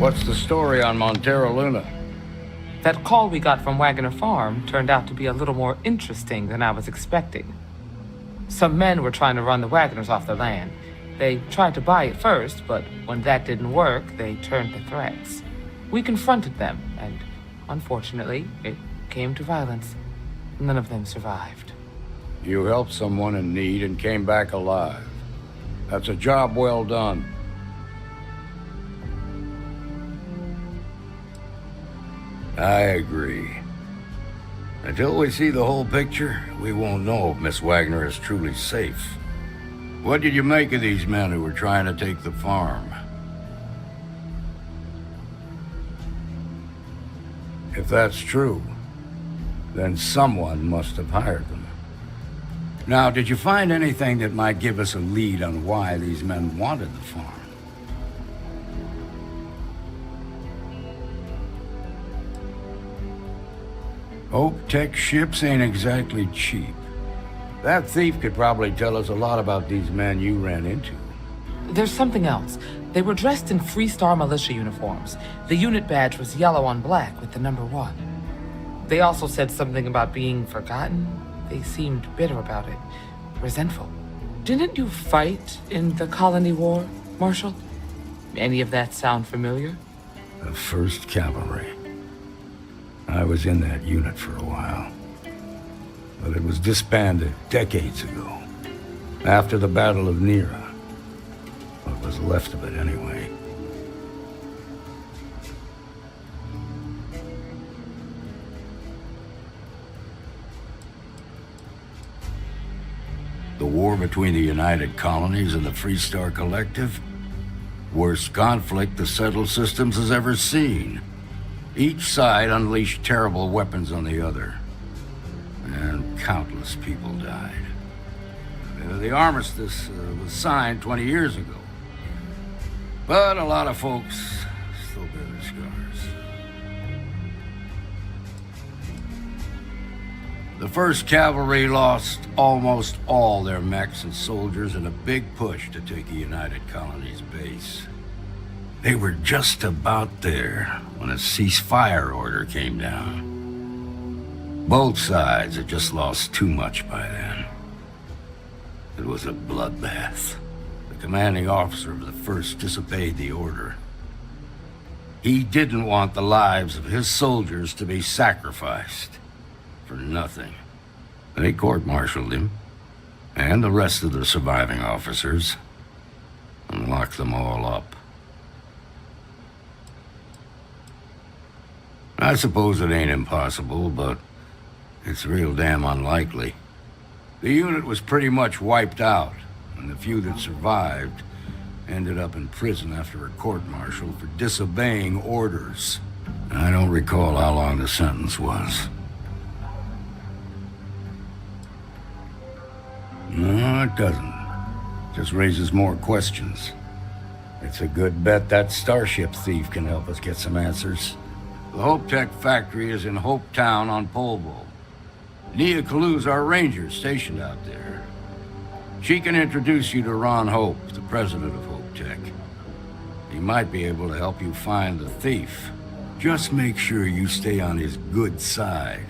What's the story on Montero Luna? That call we got from Wagner Farm turned out to be a little more interesting than I was expecting. Some men were trying to run the Wagners off the land. They tried to buy it first, but when that didn't work, they turned to threats. We confronted them, and unfortunately, it came to violence. None of them survived. You helped someone in need and came back alive. That's a job well done. I agree. Until we see the whole picture, we won't know if Miss Wagner is truly safe. What did you make of these men who were trying to take the farm? If that's true, then someone must have hired them. Now, did you find anything that might give us a lead on why these men wanted the farm? Hope Tech ships ain't exactly cheap. That thief could probably tell us a lot about these men you ran into. There's something else. They were dressed in Freestar militia uniforms. The unit badge was yellow on black with the number 1. They also said something about being forgotten. They seemed bitter about it, resentful. Didn't you fight in the Colony War, Marshal? Any of that sound familiar? The 1st Cavalry. I was in that unit for a while. But it was disbanded decades ago. After the Battle of Nera. What was left of it, anyway. The war between the United Colonies and the Freestar Collective? Worst conflict the settled systems has ever seen. Each side unleashed terrible weapons on the other. And countless people died. The armistice was signed 20 years ago. But a lot of folks still bear their scars. The 1st Cavalry lost almost all their mechs and soldiers in a big push to take the United Colonies base. They were just about there when a ceasefire order came down. Both sides had just lost too much by then. It was a bloodbath. The commanding officer of the 1st disobeyed the order. He didn't want the lives of his soldiers to be sacrificed for nothing. They court-martialed him, and the rest of the surviving officers, and locked them all up. I suppose it ain't impossible, but it's real damn unlikely. The unit was pretty much wiped out, and the few that survived ended up in prison after a court-martial for disobeying orders. I don't recall how long the sentence was. No, it doesn't. Just raises more questions. It's a good bet that starship thief can help us get some answers. The Hope Tech factory is in Hope Town on Polvo. Nia Kalu's our ranger stationed out there. She can introduce you to Ron Hope, the president of Hope Tech. He might be able to help you find the thief. Just make sure you stay on his good side.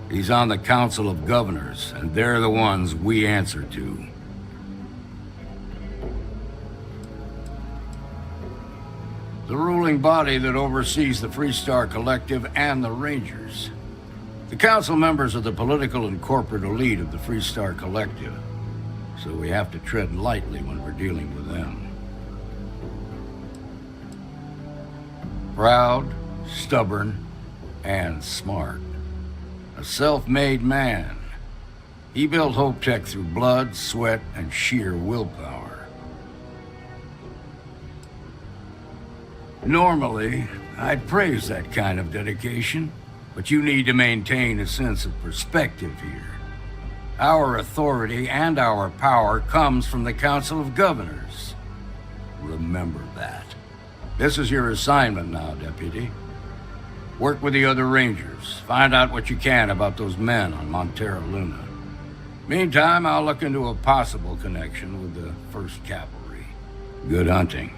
He's on the Council of Governors, and they're the ones we answer to. The ruling body that oversees the Freestar Collective and the Rangers. The council members are the political and corporate elite of the Freestar Collective, so we have to tread lightly when we're dealing with them. Proud, stubborn, and smart. A self-made man. He built Hope Tech through blood, sweat, and sheer willpower. Normally, I'd praise that kind of dedication, but you need to maintain a sense of perspective here. Our authority and our power comes from the Council of Governors. Remember that. This is your assignment now, Deputy. Work with the other Rangers. Find out what you can about those men on Montero Luna. Meantime, I'll look into a possible connection with the 1st Cavalry. Good hunting.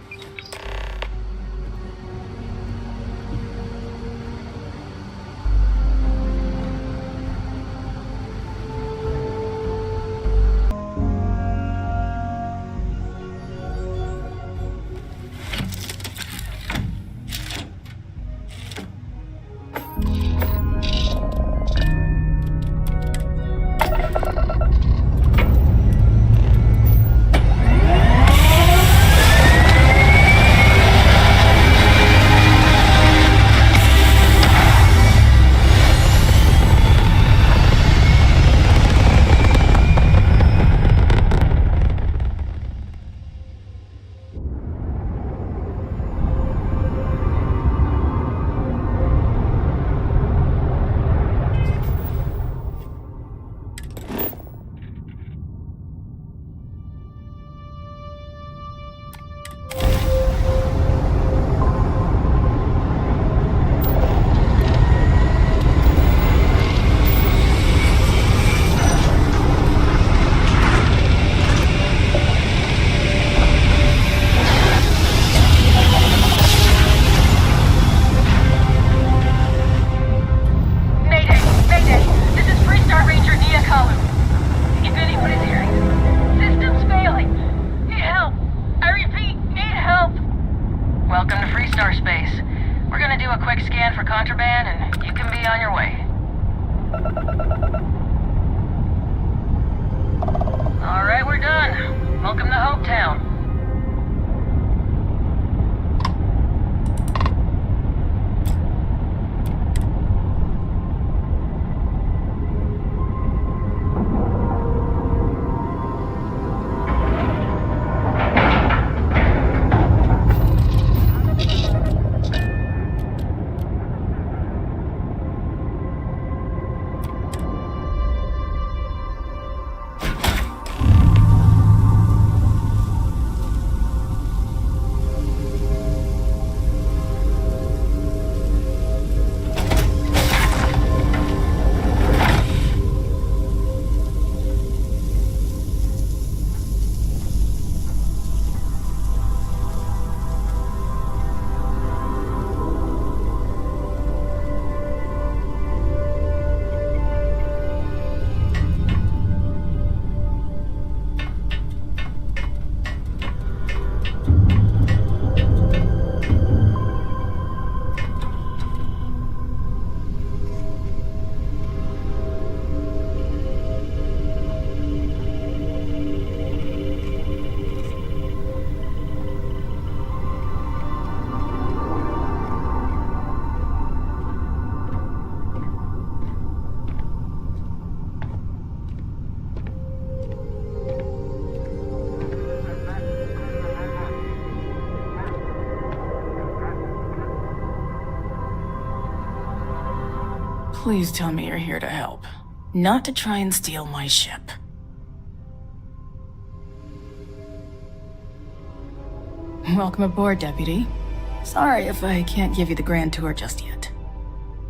Please tell me you're here to help, not to try and steal my ship. Welcome aboard, Deputy. Sorry if I can't give you the grand tour just yet.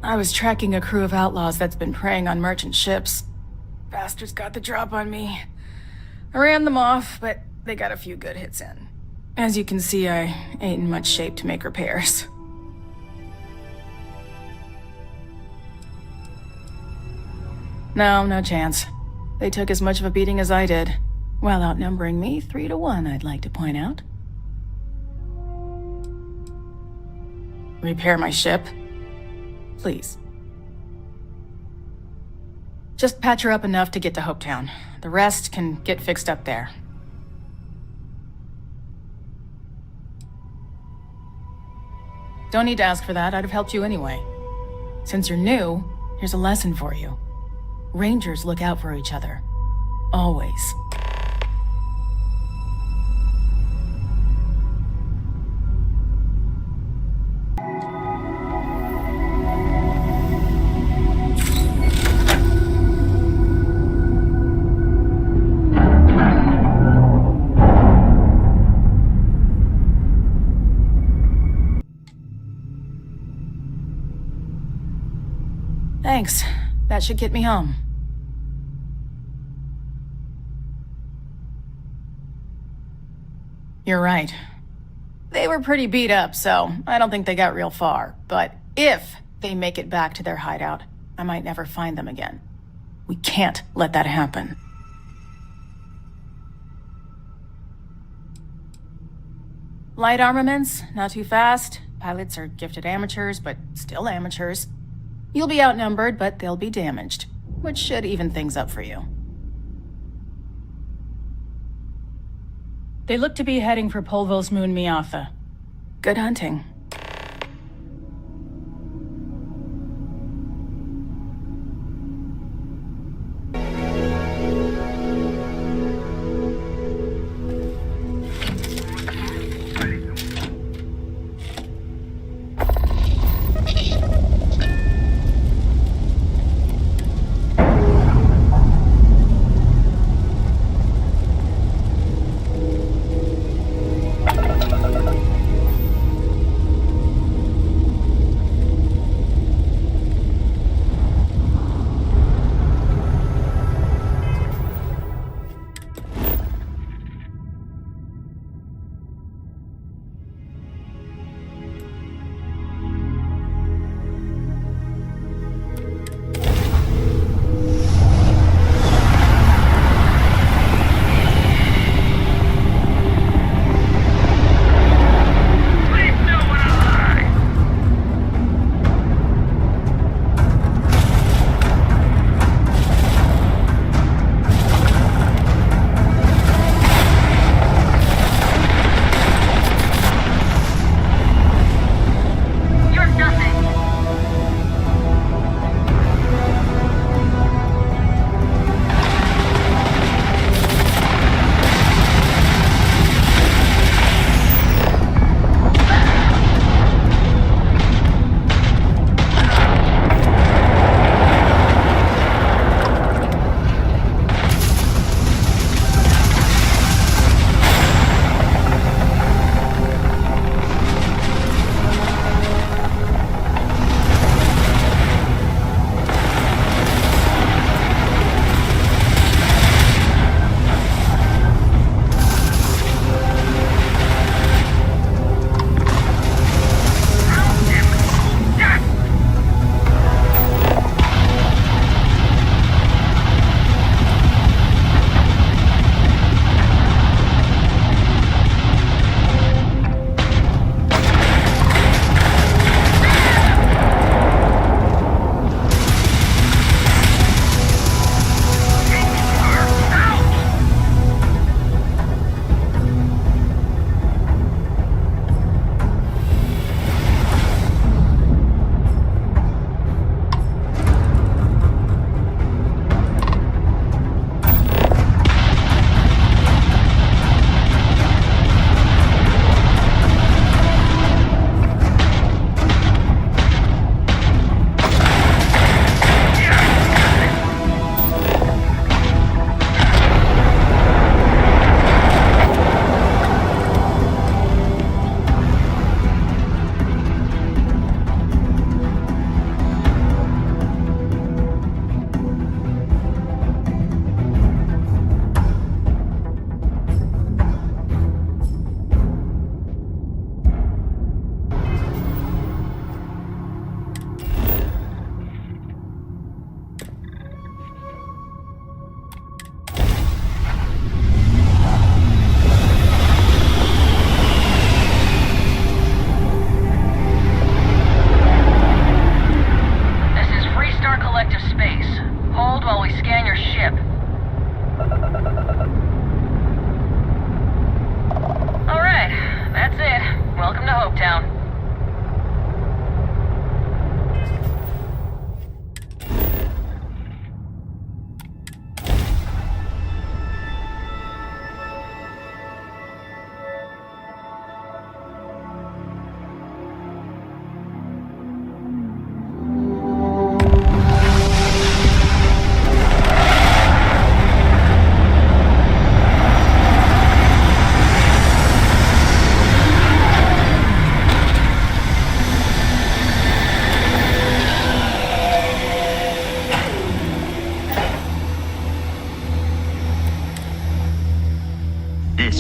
I was tracking a crew of outlaws that's been preying on merchant ships. Bastards got the drop on me. I ran them off, but they got a few good hits in. As you can see, I ain't in much shape to make repairs. No chance. They took as much of a beating as I did, while outnumbering me 3-1, I'd like to point out. Repair my ship? Please. Just patch her up enough to get to Hopetown. The rest can get fixed up there. Don't need to ask for that, I'd have helped you anyway. Since you're new, here's a lesson for you. Rangers look out for each other. Always. Thanks. That should get me home. You're right. They were pretty beat up, so I don't think they got real far. But if they make it back to their hideout, I might never find them again. We can't let that happen. Light armaments, not too fast. Pilots are gifted amateurs, but still amateurs. You'll be outnumbered, but they'll be damaged, which should even things up for you. They look to be heading for Polville's moon Miatha. Good hunting.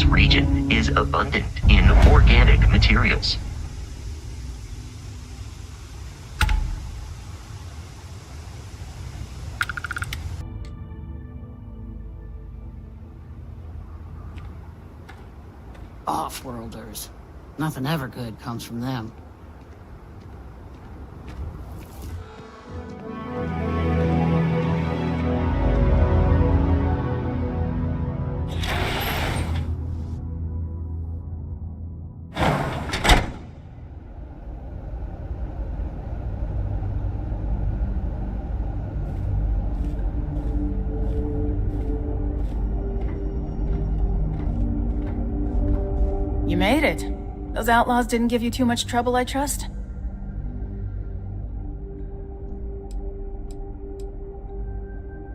This region is abundant in organic materials. Off-worlders. Nothing ever good comes from them. You made it. Those outlaws didn't give you too much trouble, I trust?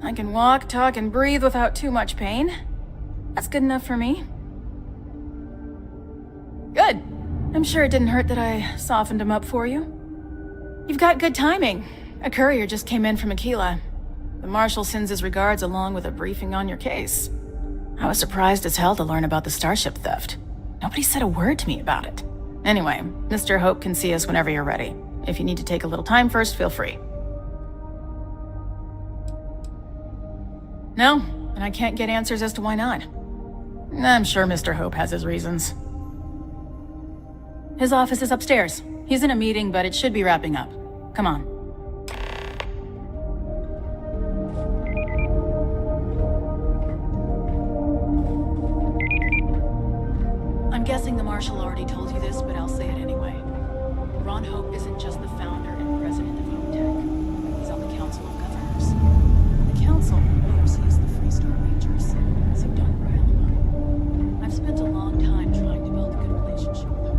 I can walk, talk, and breathe without too much pain. That's good enough for me. Good. I'm sure it didn't hurt that I softened him up for you. You've got good timing. A courier just came in from Aquila. The Marshal sends his regards along with a briefing on your case. I was surprised as hell to learn about the starship theft. Nobody said a word to me about it. Anyway, Mr. Hope can see us whenever you're ready. If you need to take a little time first, feel free. No, and I can't get answers as to why not. I'm sure Mr. Hope has his reasons. His office is upstairs. He's in a meeting, but it should be wrapping up. Come on. I'm guessing the Marshal already told you this, but I'll say it anyway. Ron Hope isn't just the founder and president of Hope Tech. He's on the Council of Governors. The Council oversees the Freestar Rangers, so don't rile him up. I've spent a long time trying to build a good relationship with him.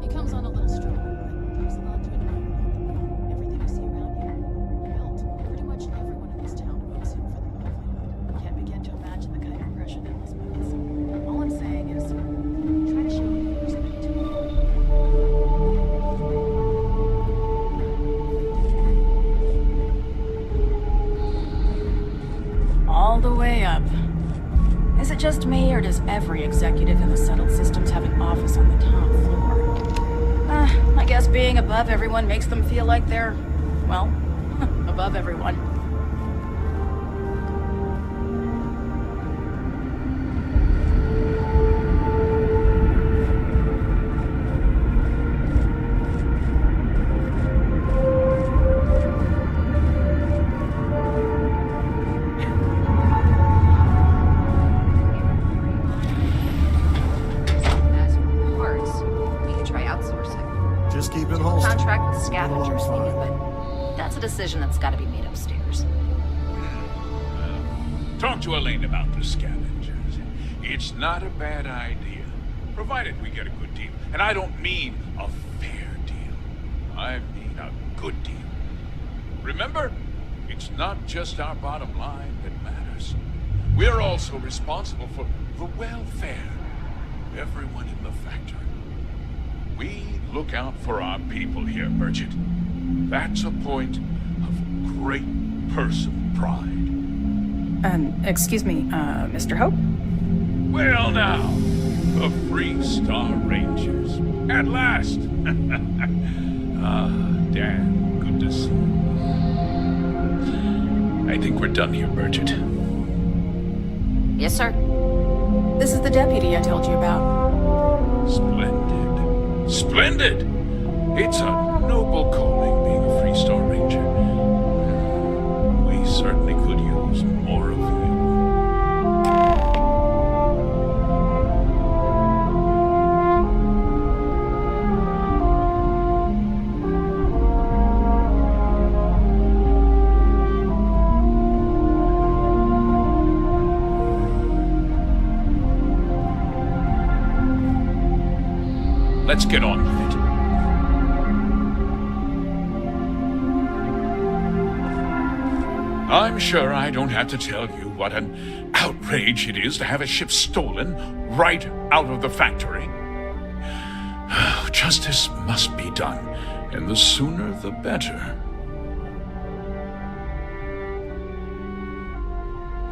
He comes on a little strong, but there's a lot to admire about him. Everything you see around you, he built. Pretty much everyone in this town owes him for the livelihood. Can't begin to imagine the kind of pressure that must put. All I'm saying is, try to show him your respect to him. All the way up. Is it just me, or does every executive in the settled systems have an office on the top floor? I guess being above everyone makes them feel like they're, well, above everyone. That's got to be made upstairs. Talk to Elaine about the scavengers. It's not a bad idea, provided we get a good deal. And I don't mean a fair deal. I mean a good deal. Remember, it's not just our bottom line that matters. We're also responsible for the welfare of everyone in the factory. We look out for our people here, Bridget. That's a point of great personal pride. Excuse me, Mr. Hope? Well now, the Freestar Rangers. At last! Dan, good to see you. I think we're done here, Bridget. Yes, sir. This is the deputy I told you about. Splendid. Splendid! It's a noble calling being a Freestar Ranger. We certainly could use more of you. Let's get on with it. I'm sure I don't have to tell you what an outrage it is to have a ship stolen right out of the factory. Justice must be done, and the sooner the better.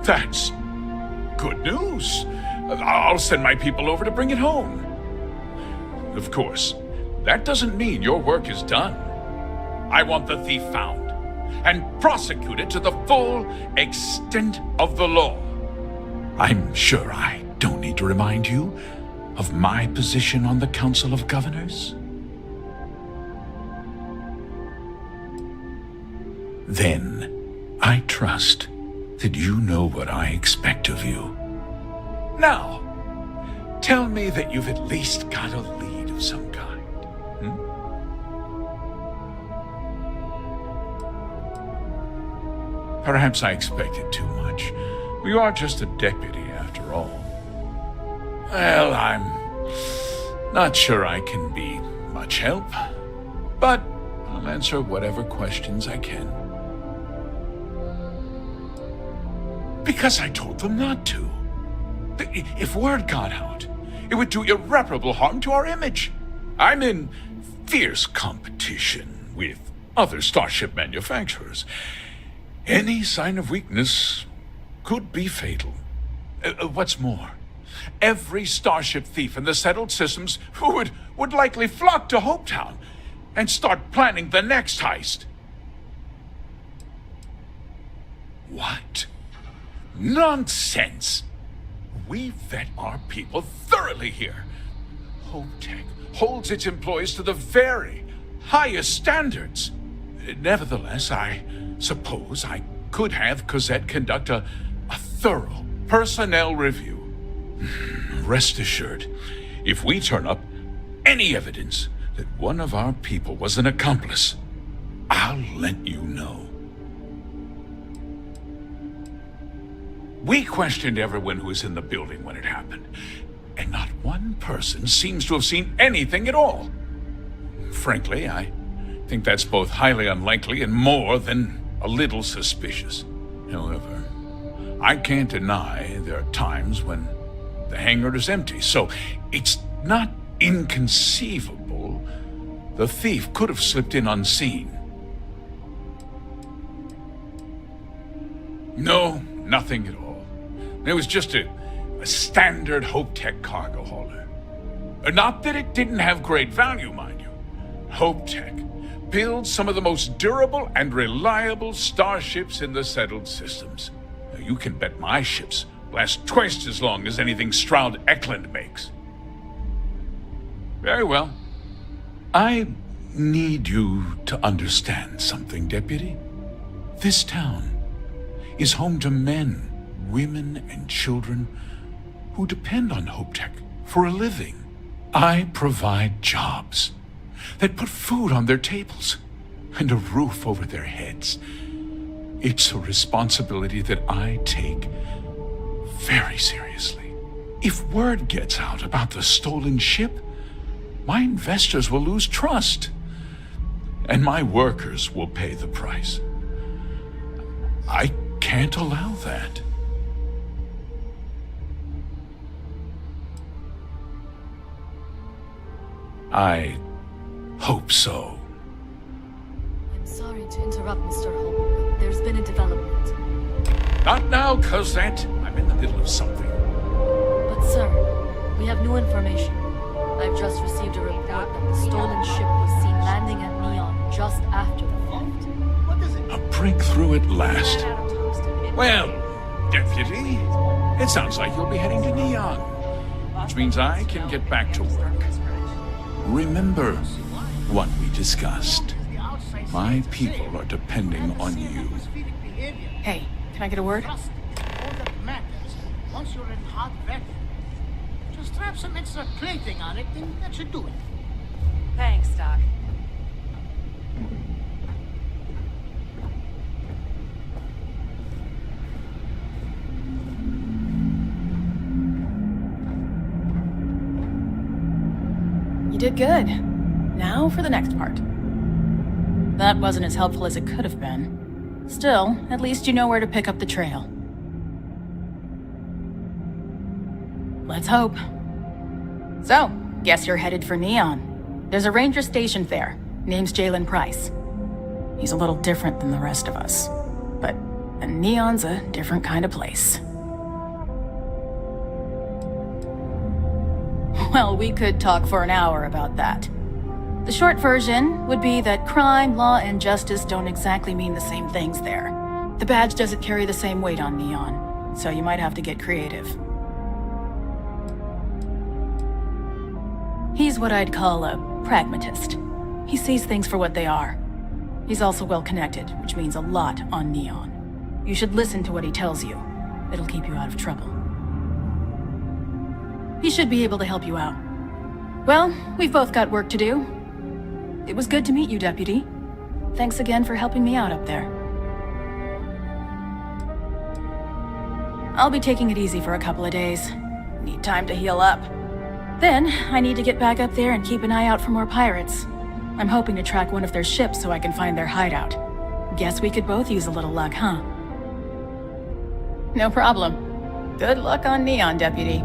That's good news. I'll send my people over to bring it home. Of course, that doesn't mean your work is done. I want the thief found and prosecuted to the full extent of the law. I'm sure I don't need to remind you of my position on the Council of Governors. Then, I trust that you know what I expect of you. Now, tell me that you've at least got a lead of some kind. Perhaps I expected too much. You are just a deputy, after all. Well, I'm not sure I can be much help, but I'll answer whatever questions I can. Because I told them not to. If word got out, it would do irreparable harm to our image. I'm in fierce competition with other starship manufacturers. Any sign of weakness could be fatal. What's more, every starship thief in the settled systems would likely flock to Hopetown and start planning the next heist. What? Nonsense! We vet our people thoroughly here. HopeTech holds its employees to the very highest standards. Nevertheless, I suppose I could have Cosette conduct a thorough personnel review. Rest assured, if we turn up any evidence that one of our people was an accomplice, I'll let you know. We questioned everyone who was in the building when it happened, and not one person seems to have seen anything at all. Frankly, I think that's both highly unlikely and more than a little suspicious. However, I can't deny there are times when the hangar is empty, so it's not inconceivable the thief could have slipped in unseen. No, nothing at all. It was just a standard HopeTech cargo hauler. Not that it didn't have great value, mind you. HopeTech builds some of the most durable and reliable starships in the settled systems. You can bet my ships last twice as long as anything Stroud Eklund makes. Very well. I need you to understand something, Deputy. This town is home to men, women, and children who depend on HopeTech for a living. I provide jobs that put food on their tables and a roof over their heads. It's a responsibility that I take very seriously. If word gets out about the stolen ship, my investors will lose trust, and my workers will pay the price. I can't allow that. I hope so. I'm sorry to interrupt, Mr. Hope, but there's been a development. Not now, Cosette. I'm in the middle of something. But sir, we have new information. I've just received a report that the stolen ship was seen landing at Neon just after the theft. A breakthrough at last. Well, Deputy, it sounds like you'll be heading to Neon, which means I can get back to work. Remember what we discussed. My people are depending on you. Hey, can I get a word? All that matters, once you're in hot weather, just strap some extra plating on it, and that should do it. Thanks, Doc. You did good. Now for the next part. That wasn't as helpful as it could have been. Still, at least you know where to pick up the trail. Let's hope. So, guess you're headed for Neon. There's a ranger stationed there. Name's Jalen Price. He's a little different than the rest of us. But Neon's a different kind of place. Well, we could talk for an hour about that. The short version would be that crime, law, and justice don't exactly mean the same things there. The badge doesn't carry the same weight on Neon, so you might have to get creative. He's what I'd call a pragmatist. He sees things for what they are. He's also well-connected, which means a lot on Neon. You should listen to what he tells you. It'll keep you out of trouble. He should be able to help you out. Well, we've both got work to do. It was good to meet you, Deputy. Thanks again for helping me out up there. I'll be taking it easy for a couple of days. Need time to heal up. Then, I need to get back up there and keep an eye out for more pirates. I'm hoping to track one of their ships so I can find their hideout. Guess we could both use a little luck, huh? No problem. Good luck on Neon, Deputy.